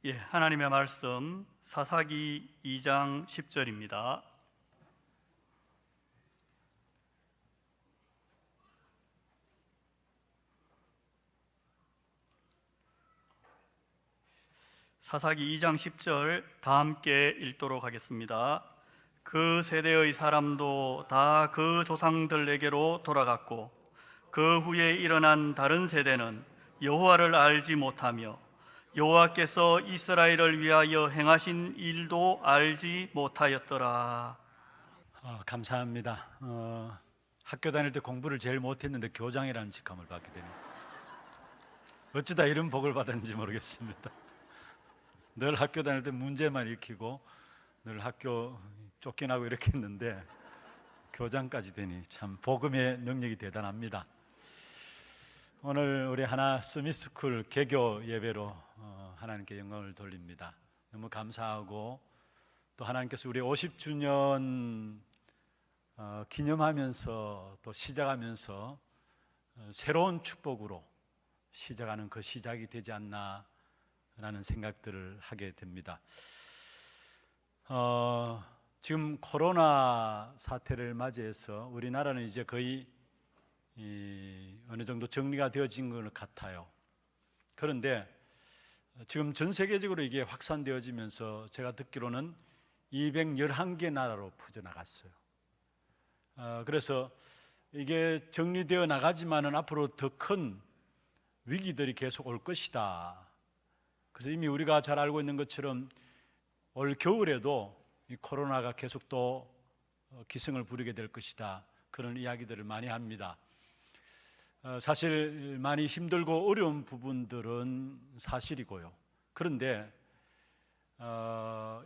하나님의 말씀 사사기 2장 10절입니다. 사사기 2장 10절 다 함께 읽도록 하겠습니다. 그 세대의 사람도 다 그 조상들에게로 돌아갔고 그 후에 일어난 다른 세대는 여호와를 알지 못하며 여호와께서 이스라엘을 위하여 행하신 일도 알지 못하였더라. 감사합니다. 학교 다닐 때 공부를 제일 못했는데 교장이라는 직함을 받게 되네요. 어쩌다 이런 복을 받았는지 모르겠습니다. 늘 학교 다닐 때 문제만 익히고 늘 학교 쫓겨나고 이렇게 했는데 교장까지 되니 참 복음의 능력이 대단합니다. 오늘 우리 하나 스미스쿨 개교 예배로 하나님께 영광을 돌립니다. 너무 감사하고 또 하나님께서 우리 50주년 기념하면서 또 시작하면서 새로운 축복으로 시작하는 그 시작이 되지 않나 라는 생각들을 하게 됩니다. 지금 코로나 사태를 맞이해서 우리나라는 이제 거의 어느 정도 정리가 되어진 것 같아요. 그런데 지금 전 세계적으로 이게 확산되어지면서 제가 듣기로는 211개 나라로 퍼져나갔어요. 그래서 이게 정리되어 나가지만은 앞으로 더 큰 위기들이 계속 올 것이다. 그래서 이미 우리가 잘 알고 있는 것처럼 올 겨울에도 이 코로나가 계속 또 기승을 부리게 될 것이다. 그런 이야기들을 많이 합니다. 사실 많이 힘들고 어려운 부분들은 사실이고요. 그런데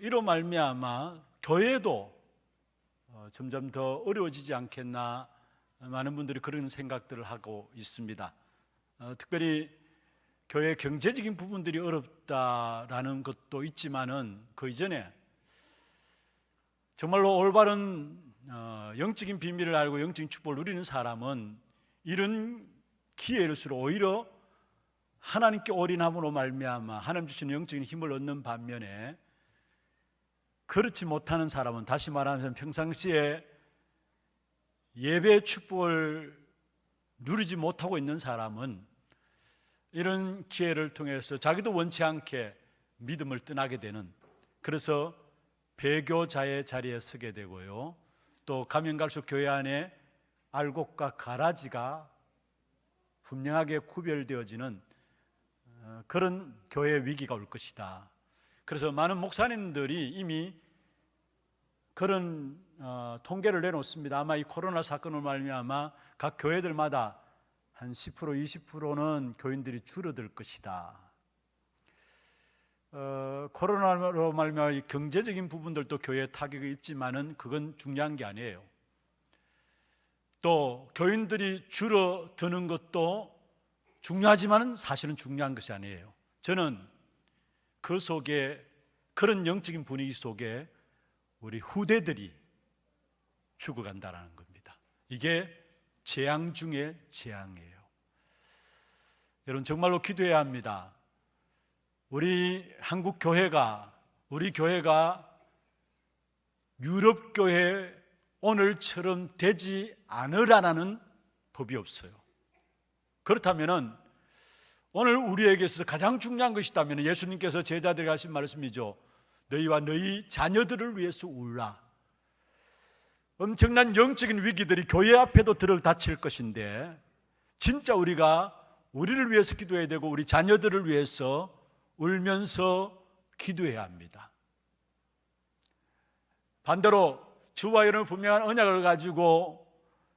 이로 말미암아 교회도 점점 더 어려워지지 않겠나 많은 분들이 그런 생각들을 하고 있습니다. 특별히 교회 경제적인 부분들이 어렵다라는 것도 있지만은 그 이전에 정말로 올바른 영적인 비밀을 알고 영적인 축복을 누리는 사람은 이런 기회일수록 오히려 하나님께 올인함으로 말미암아 하나님 주시는 영적인 힘을 얻는 반면에 그렇지 못하는 사람은 다시 말하면 평상시에 예배의 축복을 누리지 못하고 있는 사람은 이런 기회를 통해서 자기도 원치 않게 믿음을 떠나게 되는, 그래서 배교자의 자리에 서게 되고요, 또 가면 갈수록 교회 안에 알곡과 가라지가 분명하게 구별되어지는 그런 교회의 위기가 올 것이다. 그래서 많은 목사님들이 이미 그런 통계를 내놓습니다. 아마 이 코로나 사건으로 말미암아 각 교회들마다 한 10%, 20%는 교인들이 줄어들 것이다. 코로나로 말미암아 경제적인 부분들도 교회에 타격이 있지만은 그건 중요한 게 아니에요. 또 교인들이 줄어드는 것도 중요하지만은 사실은 중요한 것이 아니에요. 저는 그 속에, 그런 영적인 분위기 속에 우리 후대들이 죽어간다는 겁니다. 이게 재앙 중에 재앙이에요. 여러분 정말로 기도해야 합니다. 우리 한국 교회가, 우리 교회가 유럽 교회 오늘처럼 되지 않으라는 법이 없어요. 그렇다면은 오늘 우리에게 있어서 가장 중요한 것이 있다면 예수님께서 제자들에게 하신 말씀이죠. 너희와 너희 자녀들을 위해서 울라. 엄청난 영적인 위기들이 교회 앞에도 들어닥칠 것인데 진짜 우리가 우리를 위해서 기도해야 되고 우리 자녀들을 위해서 울면서 기도해야 합니다. 반대로 주와 여러분의 분명한 언약을 가지고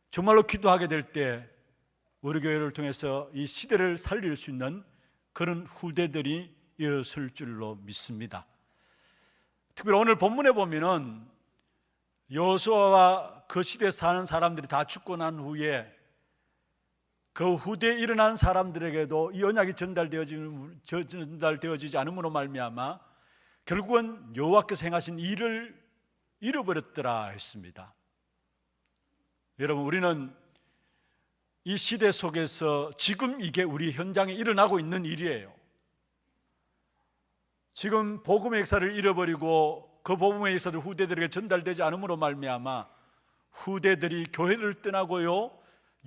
정말로 기도하게 될 때 우리 교회를 통해서 이 시대를 살릴 수 있는 그런 후대들이 일어설 줄로 믿습니다. 특별히 오늘 본문에 보면은 여호수아와 그 시대에 사는 사람들이 다 죽고 난 후에 그 후대에 일어난 사람들에게도 이 언약이 전달되어지지 않음으로 말미암아 결국은 여호와께서 행하신 일을 잃어버렸더라 했습니다. 여러분 우리는 이 시대 속에서 지금 이게 우리 현장에 일어나고 있는 일이에요. 지금 복음의 역사를 잃어버리고 그 복음의 역사도 후대들에게 전달되지 않음으로 말미암아 후대들이 교회를 떠나고요,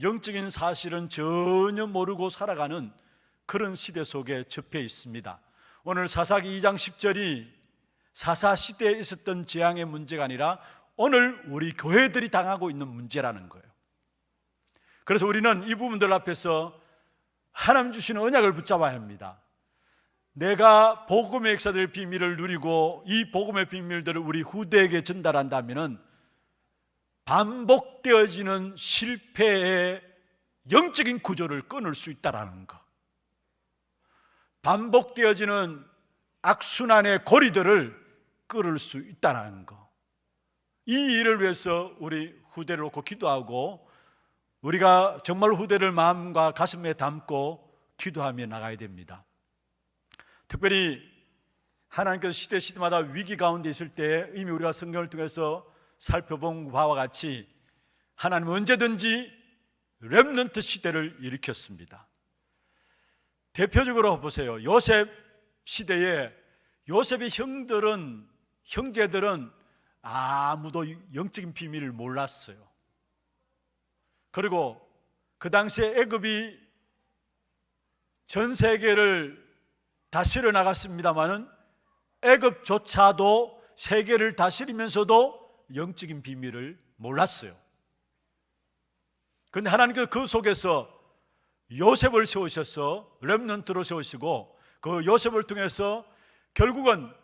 영적인 사실은 전혀 모르고 살아가는 그런 시대 속에 접해 있습니다. 오늘 사사기 2장 10절이 사사시대에 있었던 재앙의 문제가 아니라 오늘 우리 교회들이 당하고 있는 문제라는 거예요. 그래서 우리는 이 부분들 앞에서 하나님 주시는 언약을 붙잡아야 합니다. 내가 복음의 역사들 비밀을 누리고 이 복음의 비밀들을 우리 후대에게 전달한다면 반복되어지는 실패의 영적인 구조를 끊을 수 있다는 것, 반복되어지는 악순환의 고리들을 끊을 수 있다는 것, 이 일을 위해서 우리 후대를 놓고 기도하고 우리가 정말 후대를 마음과 가슴에 담고 기도하며 나가야 됩니다. 특별히 하나님께서 시대마다 위기 가운데 있을 때 이미 우리가 성경을 통해서 살펴본 바와 같이 하나님은 언제든지 렘넌트 시대를 일으켰습니다. 대표적으로 보세요. 요셉 시대에 요셉의 형제들은 아무도 영적인 비밀을 몰랐어요. 그리고 그 당시에 애굽이 전 세계를 다스려 나갔습니다마는 애굽조차도 세계를 다스리면서도 영적인 비밀을 몰랐어요. 그런데 하나님께서 그 속에서 요셉을 세우셔서 렘넌트로 세우시고 그 요셉을 통해서 결국은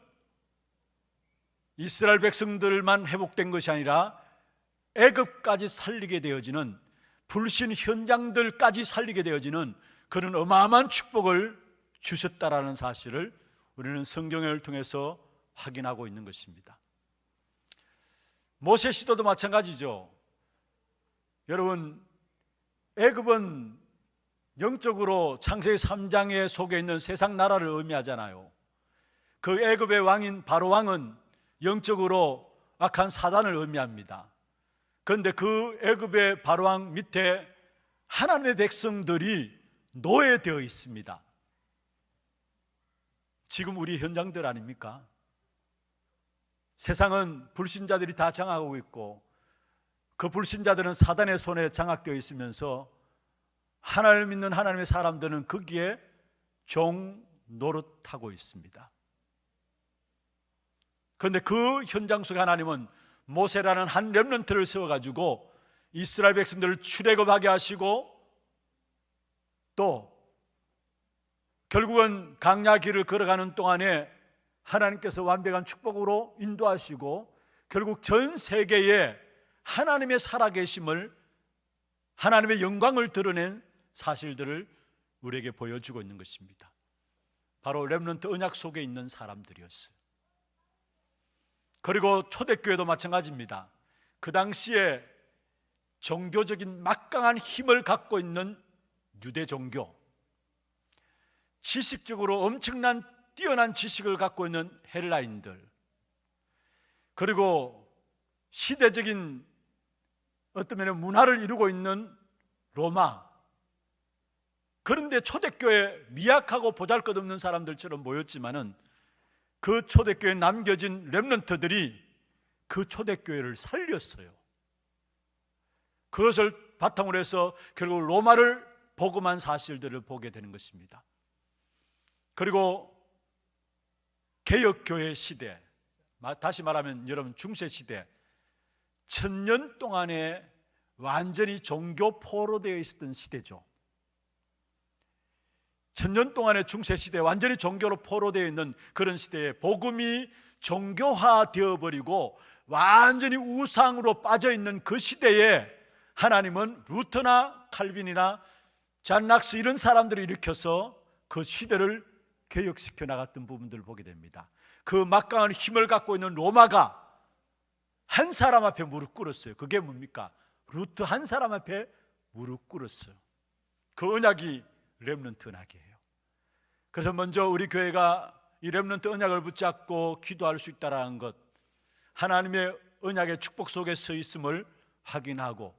이스라엘 백성들만 회복된 것이 아니라 애굽까지 살리게 되어지는, 불신 현장들까지 살리게 되어지는 그런 어마어마한 축복을 주셨다라는 사실을 우리는 성경을 통해서 확인하고 있는 것입니다. 모세 시대도 마찬가지죠. 여러분, 애굽은 영적으로 창세기 3장에 속에 있는 세상 나라를 의미하잖아요. 그 애굽의 왕인 바로 왕은 영적으로 악한 사단을 의미합니다. 그런데 그 애굽의 바로 왕 밑에 하나님의 백성들이 노예되어 있습니다. 지금 우리 현장들 아닙니까? 세상은 불신자들이 다 장악하고 있고 그 불신자들은 사단의 손에 장악되어 있으면서 하나님을 믿는 하나님의 사람들은 거기에 종 노릇하고 있습니다. 그런데 그 현장 속에 하나님은 모세라는 한 렘넌트를 세워가지고 이스라엘 백성들을 출애굽하게 하시고 또 결국은 광야 길을 걸어가는 동안에 하나님께서 완벽한 축복으로 인도하시고 결국 전 세계에 하나님의 살아계심을, 하나님의 영광을 드러낸 사실들을 우리에게 보여주고 있는 것입니다. 바로 렘넌트 언약 속에 있는 사람들이었어요. 그리고 초대교회도 마찬가지입니다. 그 당시에 종교적인 막강한 힘을 갖고 있는 유대 종교, 지식적으로 엄청난 뛰어난 지식을 갖고 있는 헬라인들, 그리고 시대적인 어떤 면에 문화를 이루고 있는 로마. 그런데 초대교회 미약하고 보잘것없는 사람들처럼 모였지만은 그 초대교회에 남겨진 렘넌트들이 그 초대교회를 살렸어요. 그것을 바탕으로 해서 결국 로마를 복음한 사실들을 보게 되는 것입니다. 그리고 개혁교회 시대, 다시 말하면 여러분 중세시대, 1000년 동안에 완전히 종교 포로되어 있었던 시대죠. 1000년 동안의 중세시대에 완전히 종교로 포로되어 있는 그런 시대에 복음이 종교화되어 버리고 완전히 우상으로 빠져있는 그 시대에 하나님은 루터나 칼빈이나 잔 락스 이런 사람들을 일으켜서 그 시대를 개혁시켜 나갔던 부분들을 보게 됩니다. 그 막강한 힘을 갖고 있는 로마가 한 사람 앞에 무릎 꿇었어요. 그게 뭡니까? 루터 한 사람 앞에 무릎 꿇었어요. 그 언약이 렘넌트 언약이에요. 그래서 먼저 우리 교회가 이 렘넌트 언약을 붙잡고 기도할 수 있다는 것, 하나님의 언약의 축복 속에 서 있음을 확인하고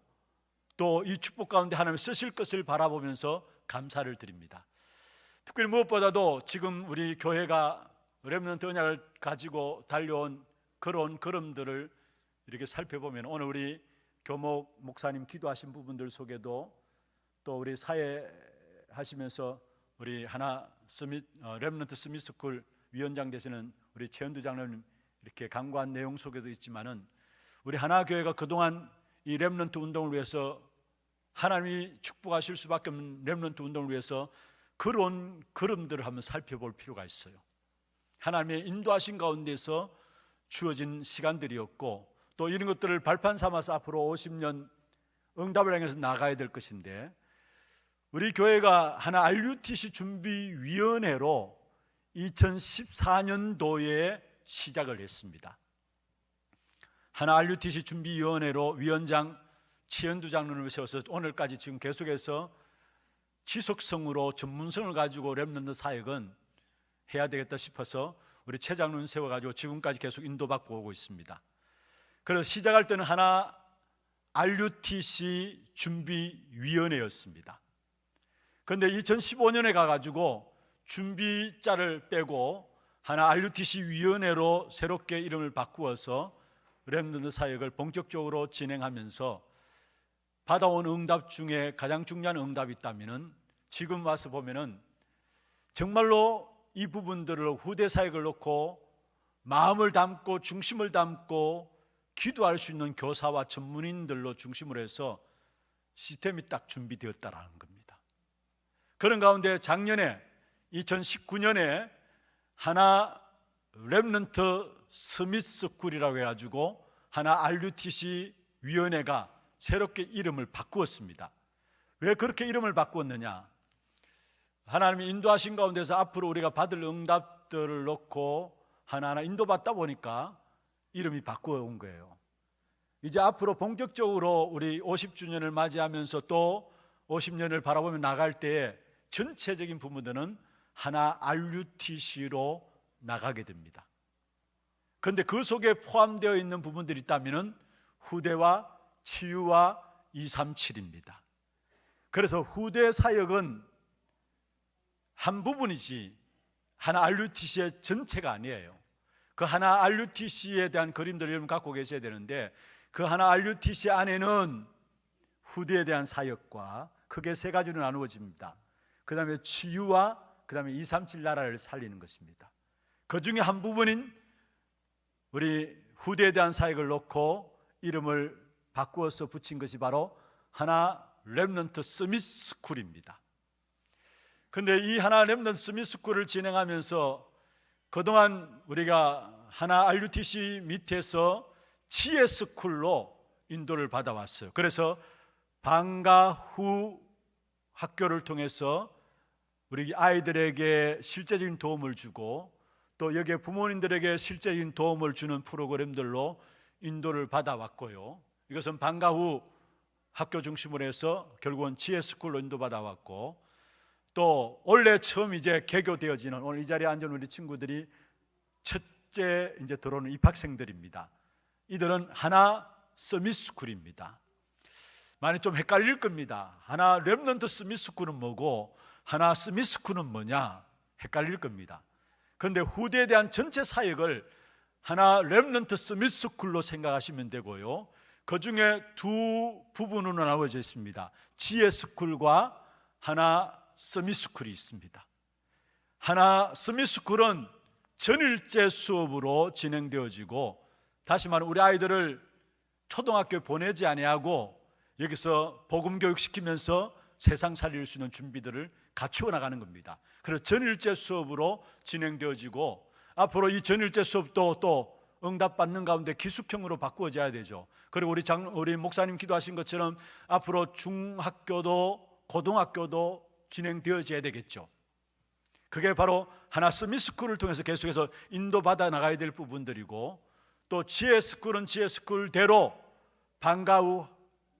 또 이 축복 가운데 하나님 쓰실 것을 바라보면서 감사를 드립니다. 특별히 무엇보다도 지금 우리 교회가 렘넌트 언약을 가지고 달려온 그런 걸음들을 이렇게 살펴보면, 오늘 우리 교목 목사님 기도하신 부분들 속에도 또 우리 사회 하시면서 우리 하나 렘넌트 스미스쿨 위원장 되시는 우리 최현두 장로님 이렇게 강구한 내용 속에도 있지만은, 우리 하나 교회가 그동안 이 렘넌트 운동을 위해서, 하나님이 축복하실 수밖에 없는 렘넌트 운동을 위해서 그런 걸음들을 한번 살펴볼 필요가 있어요. 하나님의 인도하신 가운데서 주어진 시간들이었고, 또 이런 것들을 발판 삼아서 앞으로 50년 응답을 향해서 나가야 될 것인데, 우리 교회가 하나 RUTC 준비위원회로 2014년도에 시작을 했습니다. 하나 RUTC 준비위원회로 위원장 최현두 장로님을 세워서 오늘까지 지금 계속해서 지속성으로 전문성을 가지고 렘넌트 사역은 해야 되겠다 싶어서 우리 최 장로님 세워가지고 지금까지 계속 인도받고 오고 있습니다. 그래서 시작할 때는 하나 RUTC 준비위원회였습니다. 그런데 2015년에 가가지고 준비자를 빼고 하나 RUTC 위원회로 새롭게 이름을 바꾸어서 렘넌트 사역을 본격적으로 진행하면서 받아온 응답 중에 가장 중요한 응답이 있다면, 지금 와서 보면은 정말로 이 부분들을 후대 사역을 놓고 마음을 담고 중심을 담고 기도할 수 있는 교사와 전문인들로 중심으로 해서 시스템이 딱 준비되었다라는 겁니다. 그런 가운데 작년에 2019년에 하나 렘넌트 스미스쿨이라고 해가지고 하나 RUTC 위원회가 새롭게 이름을 바꾸었습니다. 왜 그렇게 이름을 바꾸었느냐? 하나님이 인도하신 가운데서 앞으로 우리가 받을 응답들을 놓고 하나하나 인도받다 보니까 이름이 바꾸어 온 거예요. 이제 앞으로 본격적으로 우리 50주년을 맞이하면서 또 50년을 바라보며 나갈 때에 전체적인 부분들은 하나 RUTC로 나가게 됩니다. 그런데 그 속에 포함되어 있는 부분들이 있다면 후대와 치유와 237입니다. 그래서 후대 사역은 한 부분이지 하나 RUTC의 전체가 아니에요. 그 하나 RUTC에 대한 그림들을 여러분 갖고 계셔야 되는데, 그 하나 RUTC 안에는 후대에 대한 사역과 크게 세 가지로 나누어집니다. 그 다음에 치유와 그 다음에 237 나라를 살리는 것입니다. 그 중에 한 부분인 우리 후대에 대한 사역을 놓고 이름을 바꾸어서 붙인 것이 바로 하나 렘넌트 스미스쿨입니다. 그런데 이 하나 렘넌트 스미스쿨을 진행하면서 그동안 우리가 하나 RUTC 밑에서 지혜스쿨로 인도를 받아왔어요. 그래서 방과 후 학교를 통해서 우리 아이들에게 실제적인 도움을 주고, 또 여기에 부모님들에게 실제적인 도움을 주는 프로그램들로 인도를 받아왔고요. 이것은 방과 후 학교 중심으로 해서 결국은 지혜스쿨로 인도받아왔고, 또 원래 처음 이제 개교되어지는, 오늘 이 자리에 앉은 우리 친구들이 첫째 이제 들어오는 입학생들입니다. 이들은 하나 서밋스쿨입니다. 많이 좀 헷갈릴 겁니다. 하나 렘넌트 스미스쿨은 뭐고 하나 스미스쿨은 뭐냐 헷갈릴 겁니다. 그런데 후대에 대한 전체 사역을 하나 렘넌트 스미스쿨로 생각하시면 되고요. 그 중에 두 부분으로 나눠져 있습니다. 지혜스쿨과 하나 스미스쿨이 있습니다. 하나 스미스쿨은 전일제 수업으로 진행되어지고, 다시 말하면 우리 아이들을 초등학교에 보내지 아니하고 여기서 복음 교육 시키면서 세상 살릴 수 있는 준비들을 갖추어 나가는 겁니다. 그래서 전일제 수업으로 진행되어지고, 앞으로 이 전일제 수업도 또 응답받는 가운데 기숙형으로 바꾸어져야 되죠. 그리고 우리 목사님 기도하신 것처럼 앞으로 중학교도 고등학교도 진행되어져야 되겠죠. 그게 바로 하나 스미스쿨을 통해서 계속해서 인도받아 나가야 될 부분들이고, 또 지혜스쿨은 지혜스쿨대로 방과 후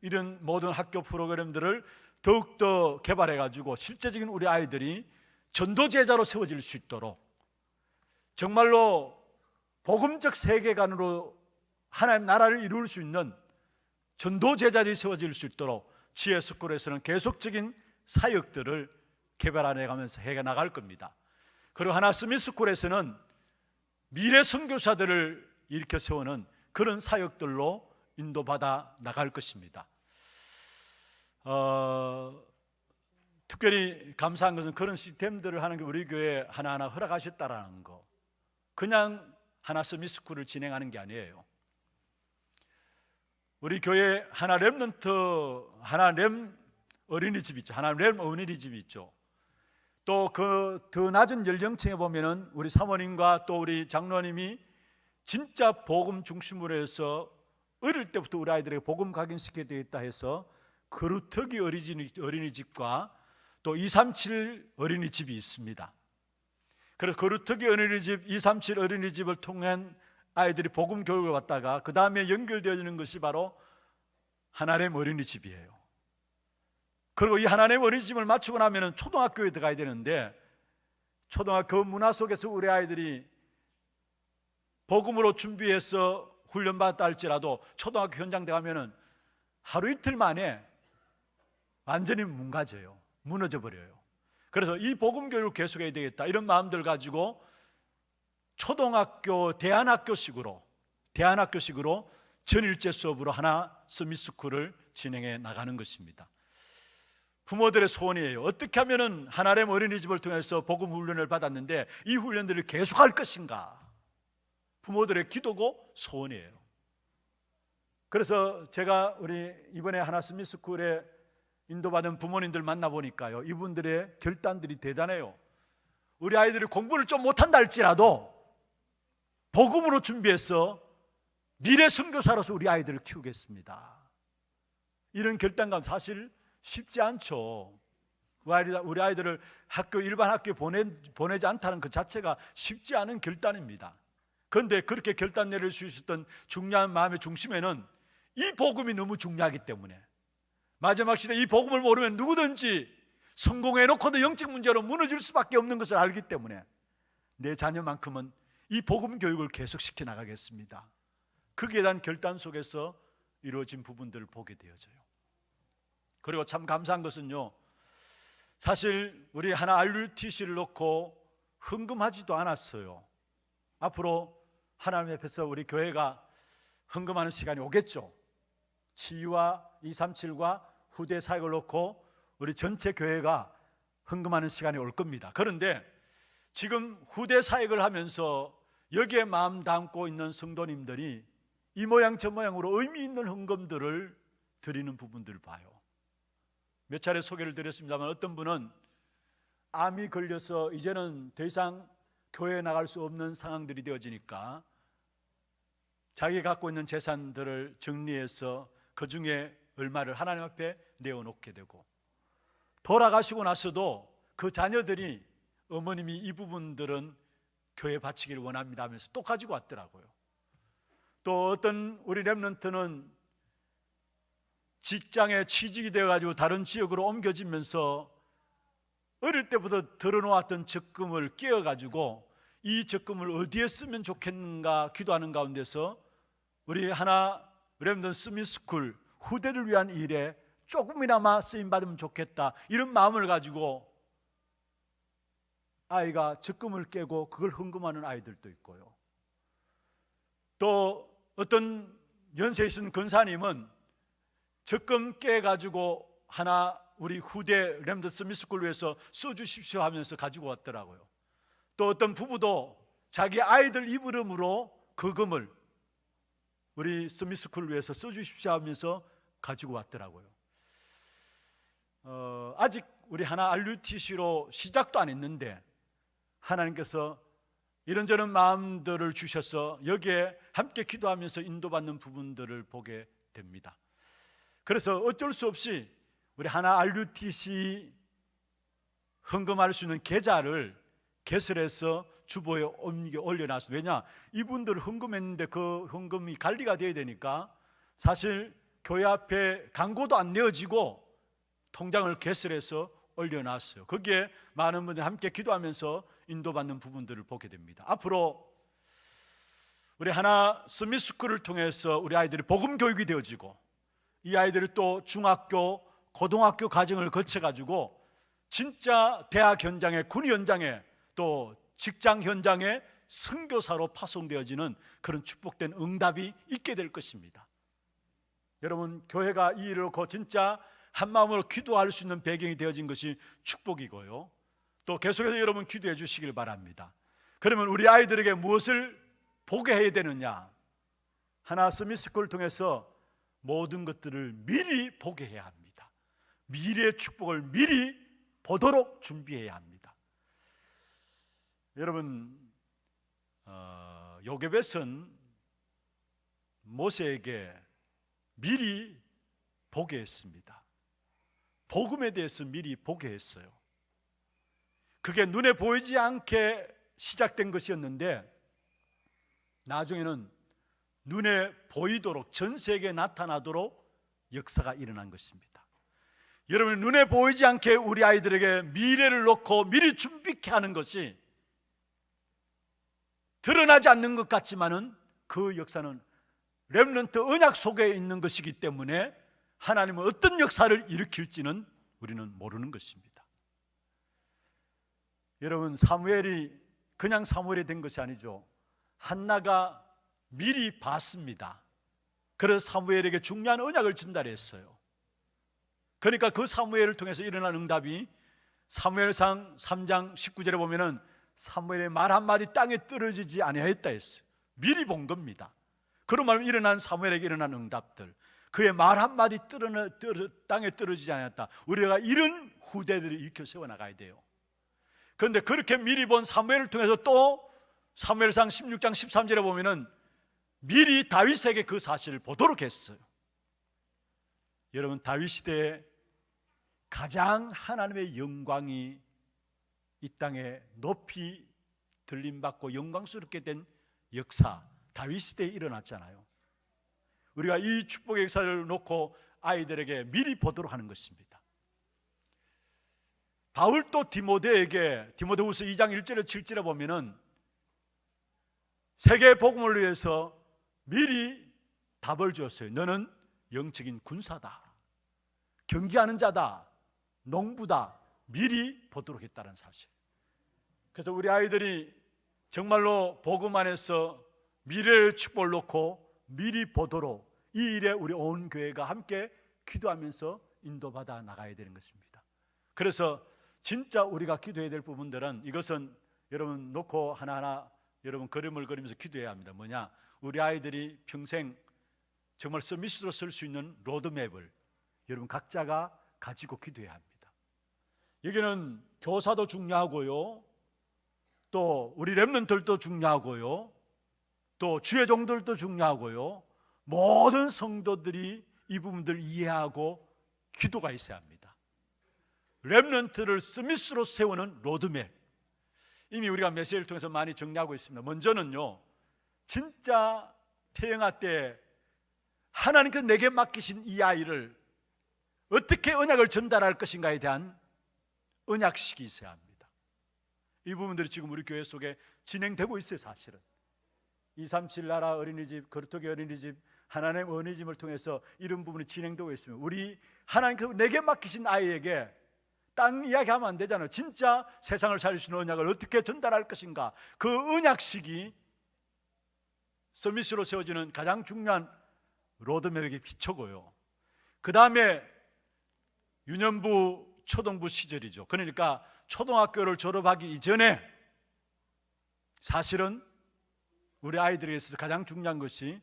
이런 모든 학교 프로그램들을 더욱더 개발해가지고 실제적인 우리 아이들이 전도제자로 세워질 수 있도록, 정말로 복음적 세계관으로 하나님 나라를 이룰 수 있는 전도제자들이 세워질 수 있도록 지혜스쿨에서는 계속적인 사역들을 개발해 가면서 해 나갈 겁니다. 그리고 하나 스미스쿨에서는 미래 선교사들을 일으켜 세우는 그런 사역들로 인도받아 나갈 것입니다. 특별히 감사한 것은 그런 시스템들을 하는 게 우리 교회에 하나하나 허락하셨다라는 거. 그냥 하나 서밋스쿨을 진행하는 게 아니에요. 우리 교회 하나 렘넌트, 하나 렘 어린이집 있죠. 하나 렘 어린이집 있죠. 또 그 더 낮은 연령층에 보면은 우리 사모님과 또 우리 장로님이 진짜 복음 중심으로 해서 어릴 때부터 우리 아이들에게 복음 각인시켜야 되겠다 해서 그루터기 어린이집과 또 237 어린이집이 있습니다. 그래서 그루터기 어린이집, 237 어린이집을 통한 아이들이 복음 교육을 받다가 그 다음에 연결되어지는 것이 바로 하나님 어린이집이에요. 그리고 이 하나님 어린이집을 마치고 나면 초등학교에 들어가야 되는데 초등학교 그 문화 속에서 우리 아이들이 복음으로 준비해서 훈련받았다 할지라도 초등학교 현장 들어가면 하루 이틀 만에 완전히 뭉가져요. 무너져 버려요. 그래서 이 복음 교육을 계속해야 되겠다 이런 마음들 가지고 초등학교 대안학교식으로 전일제 수업으로 하나 서밋스쿨을 진행해 나가는 것입니다. 부모들의 소원이에요. 어떻게 하면 하나님 어린이집을 통해서 복음 훈련을 받았는데 이 훈련들을 계속할 것인가? 부모들의 기도고 소원이에요. 그래서 제가 우리 이번에 하나 서밋스쿨에 인도받은 부모님들 만나보니까요, 이분들의 결단들이 대단해요. 우리 아이들이 공부를 좀 못한다 할지라도 복음으로 준비해서 미래 선교사로서 우리 아이들을 키우겠습니다. 이런 결단감 사실 쉽지 않죠. 우리 아이들을 일반 학교에 보내지 않다는 그 자체가 쉽지 않은 결단입니다. 그런데 그렇게 결단 내릴 수 있었던 중요한 마음의 중심에는 이 복음이 너무 중요하기 때문에 마지막 시대 이 복음을 모르면 누구든지 성공해놓고도 영적 문제로 무너질 수밖에 없는 것을 알기 때문에 내 자녀만큼은 이 복음 교육을 계속 시켜나가겠습니다. 거기에 대한 결단 속에서 이루어진 부분들을 보게 되어져요. 그리고 참 감사한 것은요, 사실 우리 하나 RUTC를 놓고 헌금하지도 않았어요. 앞으로 하나님 앞에서 우리 교회가 헌금하는 시간이 오겠죠. 치유와 237과 후대 사역을 놓고 우리 전체 교회가 헌금하는 시간이 올 겁니다. 그런데 지금 후대 사역을 하면서 여기에 마음 담고 있는 성도님들이 이 모양 저 모양으로 의미 있는 헌금들을 드리는 부분들을 봐요. 몇 차례 소개를 드렸습니다만 어떤 분은 암이 걸려서 이제는 더 이상 교회에 나갈 수 없는 상황들이 되어지니까 자기가 갖고 있는 재산들을 정리해서 그 중에 얼마를 하나님 앞에 내어놓게 되고, 돌아가시고 나서도 그 자녀들이 어머님이 이 부분들은 교회에 바치기를 원합니다 하면서 또 가지고 왔더라고요. 또 어떤 우리 렘넌트는 직장에 취직이 되어가지고 다른 지역으로 옮겨지면서 어릴 때부터 들어놓았던 적금을 끼어가지고 이 적금을 어디에 쓰면 좋겠는가 기도하는 가운데서 우리 하나 렘넌트 서밋스쿨 후대를 위한 일에 조금이나마 쓰임받으면 좋겠다 이런 마음을 가지고 아이가 적금을 깨고 그걸 헌금하는 아이들도 있고요. 또 어떤 연세 있은 권사님은 적금 깨가지고 하나 우리 후대 렘넌트 서밋스쿨을 위해서 써주십시오 하면서 가지고 왔더라고요. 또 어떤 부부도 자기 아이들 이름으로 그 금을 우리 서밋스쿨을 위해서 써주십시오 하면서 가지고 왔더라고요. 아직 우리 하나 RUTC로 시작도 안 했는데 하나님께서 이런저런 마음들을 주셔서 여기에 함께 기도하면서 인도받는 부분들을 보게 됩니다. 그래서 어쩔 수 없이 우리 하나 RUTC 헌금할 수 있는 계좌를 개설해서 주보에 옮겨 올려놨어요. 왜냐? 이분들 헌금했는데 그 헌금이 관리가 돼야 되니까 사실 교회 앞에 광고도 안 내어지고 통장을 개설해서 올려놨어요. 거기에 많은 분들이 함께 기도하면서 인도받는 부분들을 보게 됩니다. 앞으로 우리 하나 서밋스쿨을 통해서 우리 아이들이 복음 교육이 되어지고 이 아이들이 또 중학교, 고등학교 과정을 거쳐가지고 진짜 대학 현장에, 군 현장에, 또 직장 현장에 선교사로 파송되어지는 그런 축복된 응답이 있게 될 것입니다. 여러분, 교회가 이 일을 놓고 진짜 한마음으로 기도할 수 있는 배경이 되어진 것이 축복이고요, 또 계속해서 여러분 기도해 주시길 바랍니다. 그러면 우리 아이들에게 무엇을 보게 해야 되느냐? 하나 서밋스쿨을 통해서 모든 것들을 미리 보게 해야 합니다. 미래의 축복을 미리 보도록 준비해야 합니다. 여러분, 요게벳은 모세에게 미리 보게 했습니다. 복음에 대해서 미리 보게 했어요. 그게 눈에 보이지 않게 시작된 것이었는데 나중에는 눈에 보이도록, 전 세계에 나타나도록 역사가 일어난 것입니다. 여러분, 눈에 보이지 않게 우리 아이들에게 미래를 놓고 미리 준비케 하는 것이 드러나지 않는 것 같지만은 그 역사는 렘넌트 언약 속에 있는 것이기 때문에 하나님은 어떤 역사를 일으킬지는 우리는 모르는 것입니다. 여러분, 사무엘이 그냥 사무엘이 된 것이 아니죠. 한나가 미리 봤습니다. 그래서 사무엘에게 중요한 언약을 전달했어요. 그러니까 그 사무엘을 통해서 일어난 응답이 사무엘상 3장 19절에 보면은 사무엘의 말 한마디 땅에 떨어지지 아니하였다 했어요. 미리 본 겁니다. 그런 말로 일어난 사무엘에게 일어난 응답들, 그의 말 한마디 땅에 떨어지지 않았다. 우리가 이런 후대들을 일으켜 세워나가야 돼요. 그런데 그렇게 미리 본 사무엘을 통해서 또 사무엘상 16장 13절에 보면은 미리 다윗에게 그 사실을 보도록 했어요. 여러분, 다윗 시대에 가장 하나님의 영광이 이 땅에 높이 들림받고 영광스럽게 된 역사, 다윗 시대에 일어났잖아요. 우리가 이 축복의 역사를 놓고 아이들에게 미리 보도록 하는 것입니다. 바울도 디모데에게 디모데후서 2장 1절에 7절에 보면은 세계 복음을 위해서 미리 답을 주었어요. 너는 영적인 군사다, 경기하는 자다, 농부다. 미리 보도록 했다는 사실. 그래서 우리 아이들이 정말로 복음 안에서 미래의 축복을 놓고 미리 보도록 이 일에 우리 온 교회가 함께 기도하면서 인도받아 나가야 되는 것입니다. 그래서 진짜 우리가 기도해야 될 부분들은, 이것은 여러분 놓고 하나하나 여러분 그림을 그리면서 기도해야 합니다. 뭐냐? 우리 아이들이 평생 정말 서밋으로 설 수 있는 로드맵을 여러분 각자가 가지고 기도해야 합니다. 여기는 교사도 중요하고요, 또 우리 렘넌트들도 중요하고요, 또 주의 종들도 중요하고요, 모든 성도들이 이 부분들을 이해하고 기도가 있어야 합니다. 렘넌트를 스미스로 세우는 로드맵, 이미 우리가 메시지를 통해서 많이 정리하고 있습니다. 먼저는요, 진짜 태영아 때 하나님께서 내게 맡기신 이 아이를 어떻게 언약을 전달할 것인가에 대한 언약식이 있어야 합니다. 이 부분들이 지금 우리 교회 속에 진행되고 있어요. 사실은 237 나라 어린이집, 거르토기 어린이집, 하나님 어린이집을 통해서 이런 부분이 진행되고 있습니다. 우리 하나님께서 내게 맡기신 아이에게 딴 이야기하면 안 되잖아요. 진짜 세상을 살릴 수 있는 언약을 어떻게 전달할 것인가, 그 언약식이 서밋으로 세워지는 가장 중요한 로드맵의 기초고요. 그 다음에 유년부 초등부 시절이죠. 그러니까 초등학교를 졸업하기 이전에 사실은 우리 아이들에게 있어서 가장 중요한 것이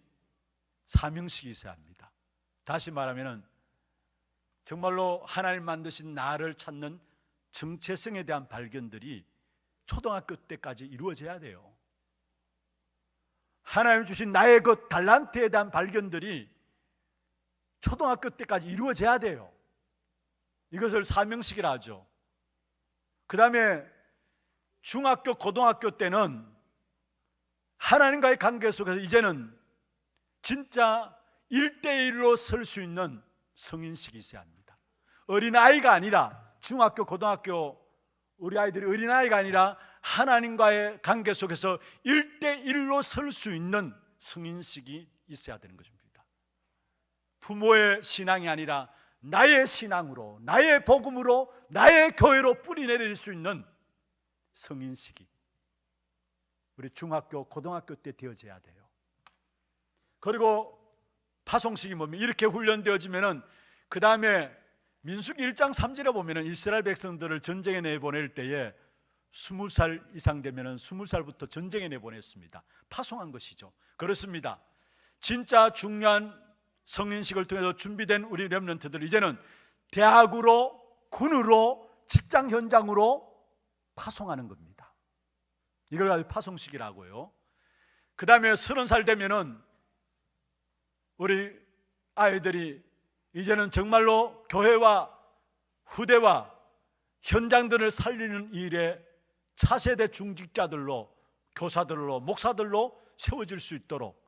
사명식이 있어야 합니다. 다시 말하면 정말로 하나님 만드신 나를 찾는 정체성에 대한 발견들이 초등학교 때까지 이루어져야 돼요. 하나님 주신 나의 그 달란트에 대한 발견들이 초등학교 때까지 이루어져야 돼요. 이것을 사명식이라 하죠. 그 다음에 중학교, 고등학교 때는 하나님과의 관계 속에서 이제는 진짜 1대1로 설 수 있는 성인식이 있어야 합니다. 어린아이가 아니라, 중학교, 고등학교 우리 아이들이 어린아이가 아니라 하나님과의 관계 속에서 1대1로 설 수 있는 성인식이 있어야 되는 것입니다. 부모의 신앙이 아니라 나의 신앙으로, 나의 복음으로, 나의 교회로 뿌리 내릴 수 있는 성인식이, 우리 중학교, 고등학교 때 되어져야 돼요. 그리고 파송식이 뭡니까? 이렇게 훈련되어지면은 그 다음에 민수기 1장 3절에 보면은 이스라엘 백성들을 전쟁에 내보낼 때에 20살 이상 되면은 20살부터 전쟁에 내보냈습니다. 파송한 것이죠. 그렇습니다. 진짜 중요한 성인식을 통해서 준비된 우리 렘넌트들, 이제는 대학으로, 군으로, 직장 현장으로 파송하는 겁니다. 이걸 가지고 파송식이라고요. 그 다음에 30살 되면은 우리 아이들이 이제는 정말로 교회와 후대와 현장들을 살리는 일에 차세대 중직자들로, 교사들로, 목사들로 세워질 수 있도록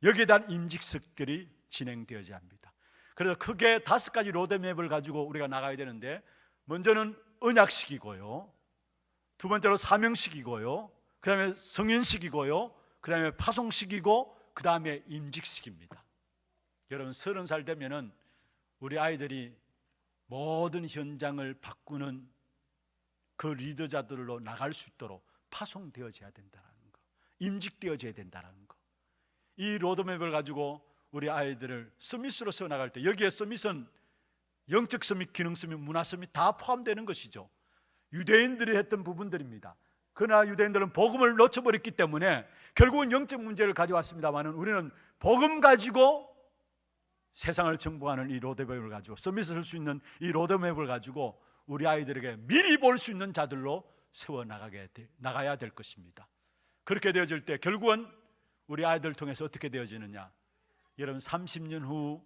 여기에 대한 임직석들이 진행되어야 합니다. 그래서 크게 5가지 로드맵을 가지고 우리가 나가야 되는데, 먼저는 언약식이고요, 두 번째로 사명식이고요, 그 다음에 성인식이고요, 그 다음에 파송식이고, 그 다음에 임직식입니다. 여러분 30살 되면은 우리 아이들이 모든 현장을 바꾸는 그 리더자들로 나갈 수 있도록 파송되어져야 된다는 거, 임직되어져야 된다는 거. 이 로드맵을 가지고 우리 아이들을 서밋으로 세워나갈 때, 여기에 서밋은 영적 서밋, 기능 서밋, 문화 서밋 다 포함되는 것이죠. 유대인들이 했던 부분들입니다. 그러나 유대인들은 복음을 놓쳐버렸기 때문에 결국은 영적 문제를 가져왔습니다만, 우리는 복음 가지고 세상을 정복하는 이 로드맵을 가지고, 서밋을 할 수 있는 이 로드맵을 가지고 우리 아이들에게 미리 볼 수 있는 자들로 나가야 될 것입니다. 그렇게 되어질 때 결국은 우리 아이들을 통해서 어떻게 되어지느냐, 여러분 30년 후,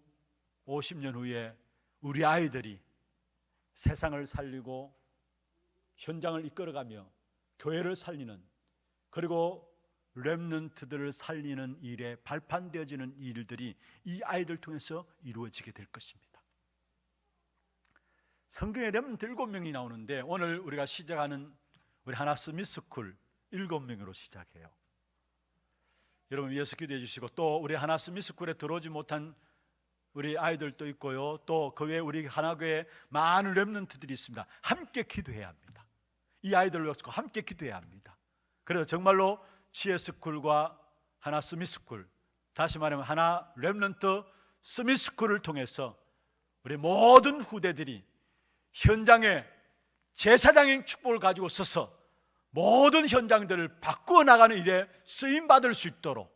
50년 후에 우리 아이들이 세상을 살리고 현장을 이끌어가며 교회를 살리는, 그리고 렘넌트들을 살리는 일에 발판되어지는 일들이 이 아이들 통해서 이루어지게 될 것입니다. 성경에 렘넌트 7명이 나오는데, 오늘 우리가 시작하는 우리 하나 스미스쿨 7명으로 시작해요. 여러분 위해서 기도해 주시고, 또 우리 하나 스미스쿨에 들어오지 못한 우리 아이들도 있고요, 또 그 외에 우리 하나교회 많은 렘넌트들이 있습니다. 함께 기도해야 합니다. 이 아이들을 위해서 함께 기도해야 합니다. 그래서 정말로 지혜스쿨과 하나 스미스쿨, 다시 말하면 하나 렘넌트 스미스쿨을 통해서 우리 모든 후대들이 현장에 제사장의 축복을 가지고 서서 모든 현장들을 바꾸어 나가는 일에 쓰임받을 수 있도록,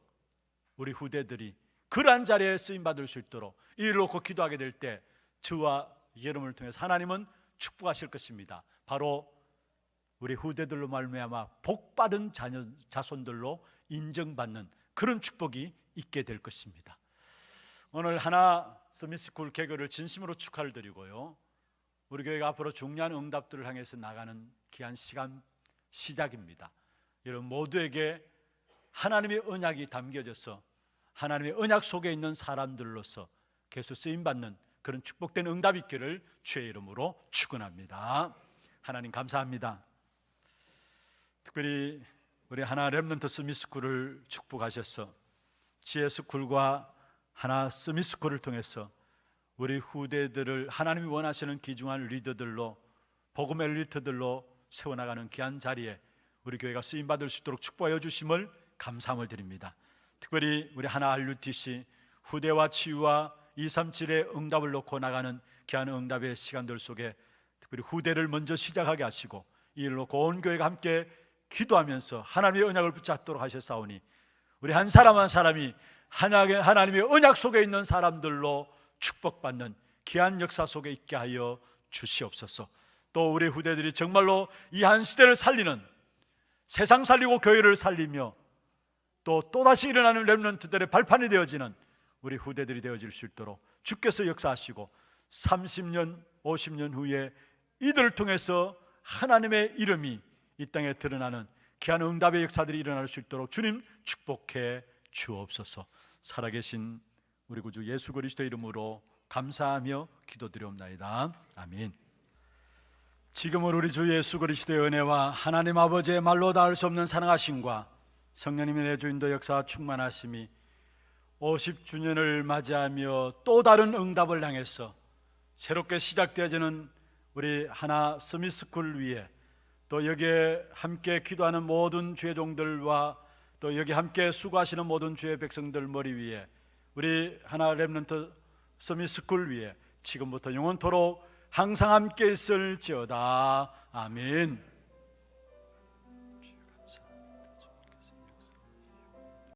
우리 후대들이 그러한 자리에 쓰임받을 수 있도록 이 일을 놓고 기도하게 될 때 저와 여러분을 통해서 하나님은 축복하실 것입니다. 바로 우리 후대들로 말미암아 복받은 자손들로 인정받는 그런 축복이 있게 될 것입니다. 오늘 하나 서밋스쿨 개교를 진심으로 축하를 드리고요, 우리 교회가 앞으로 중요한 응답들을 향해서 나가는 귀한 시간 시작입니다. 여러분 모두에게 하나님의 언약이 담겨져서 하나님의 언약 속에 있는 사람들로서 계속 쓰임받는 그런 축복된 응답이 있기를 주의 이름으로 축원합니다. 하나님 감사합니다. 특별히 우리 하나 렘넌트 스미스쿨을 축복하셔서 지혜스쿨과 하나 스미스쿨을 통해서 우리 후대들을 하나님이 원하시는 귀중한 리더들로, 복음 엘리트들로 세워나가는 귀한 자리에 우리 교회가 쓰임받을 수 있도록 축복하여 주심을 감사함을 드립니다. 특별히 우리 하나 RUTC 후대와 치유와 237의 응답을 놓고 나가는 귀한 응답의 시간들 속에 특별히 후대를 먼저 시작하게 하시고 이 일을 놓고 온 교회가 함께 기도하면서 하나님의 언약을 붙잡도록 하셨사오니, 우리 한 사람 한 사람이 하나님의 언약 속에 있는 사람들로 축복받는 귀한 역사 속에 있게 하여 주시옵소서. 또 우리 후대들이 정말로 이 한 시대를 살리는, 세상 살리고 교회를 살리며 또다시 일어나는 렘넌트들의 발판이 되어지는 우리 후대들이 되어질 수 있도록 주께서 역사하시고 30년, 50년 후에 이들을 통해서 하나님의 이름이 이 땅에 드러나는 귀한 응답의 역사들이 일어날 수 있도록 주님 축복해 주옵소서. 살아계신 우리 구주 예수 그리스도의 이름으로 감사하며 기도드리옵나이다. 아멘. 지금은 우리 주 예수 그리스도의 은혜와 하나님 아버지의 말로 닿을 수 없는 사랑하심과 성령님의 내주인도 역사 충만하심이 50주년을 맞이하며 또 다른 응답을 향해서 새롭게 시작되어지는 우리 하나 스미스쿨 위에 또 여기에 함께 기도하는 모든 죄종들과 또 여기 함께 수고하시는 모든 주의 백성들 머리 위에, 우리 하나 렘넌트 서밋 스쿨 위에 지금부터 영원토록 항상 함께 있을지어다. 아멘.